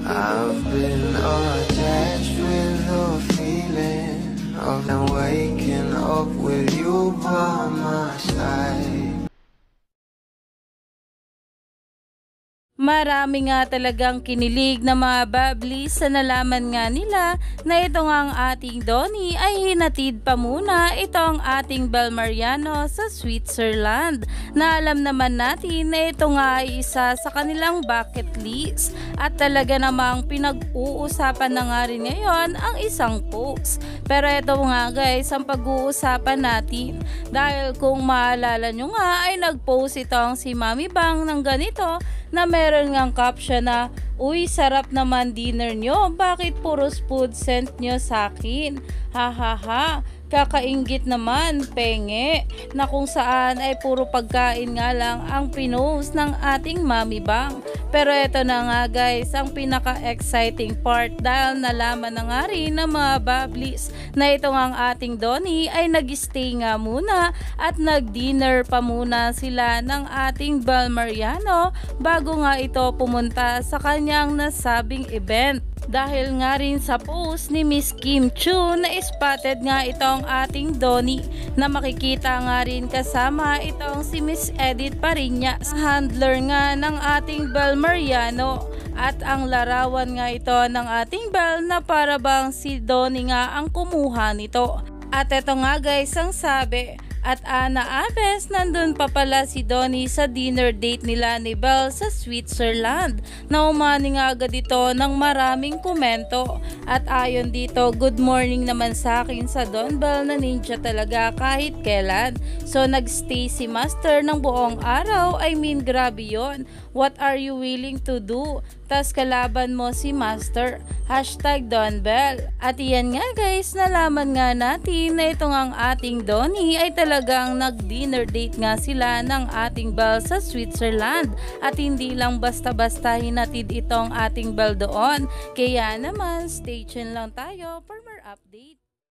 I've been attached with the feeling of not waking up with you by my side. Marami nga talagang kinilig na mga bablis sa nalaman nga nila na ito nga ang ating Donnie ay hinatid pa muna itong ating Bel Mariano sa Switzerland, na alam naman natin na ito nga ay isa sa kanilang bucket list at talaga namang pinag-uusapan na nga rin ngayon ang isang post. Pero ito nga guys ang pag-uusapan natin, dahil kung maalala nyo nga ay nag-post itong si Mami Bang ng ganito na meron ngang caption na, "Uy, sarap naman dinner nyo, bakit puros food sent nyo sa akin? Hahaha, kakainggit naman, penge," na kung saan ay puro pagkain nga lang ang pinost ng ating Mami Bang. Pero eto na nga guys ang pinaka-exciting part, dahil nalaman na nga rin ng mga bablis na ito nga ang ating Donnie ay nag-stay nga muna at nag-dinner pa muna sila ng ating Bel Mariano bago nga ito pumunta sa kanyang nasabing event. Dahil nga rin sa post ni Miss Kim Chu na spotted nga itong ating Donnie na makikita nga rin kasama itong si Miss Edith Pariñas, handler nga ng ating Bel Mariano, at ang larawan nga ito ng ating Bel na para bang si Donnie nga ang kumuha nito. At ito nga guys ang sabi, at Ana Abes, nandun pa pala si Donnie sa dinner date nila ni Bel sa Switzerland, na umani nga agad ito ng maraming komento. At ayon dito, good morning naman sa akin sa Don Bel na ninja talaga kahit kailan. So nagstay si Master ng buong araw, I mean grabe yon. What are you willing to do? Tas kalaban mo si Master. Hashtag Don Bel. At iyan nga guys, nalaman nga natin na itong ang ating Donnie ay talagang nag-dinner date nga sila ng ating Bel sa Switzerland. At hindi lang basta-basta hinatid itong ating Bel doon. Kaya naman, stay tuned lang tayo for more update.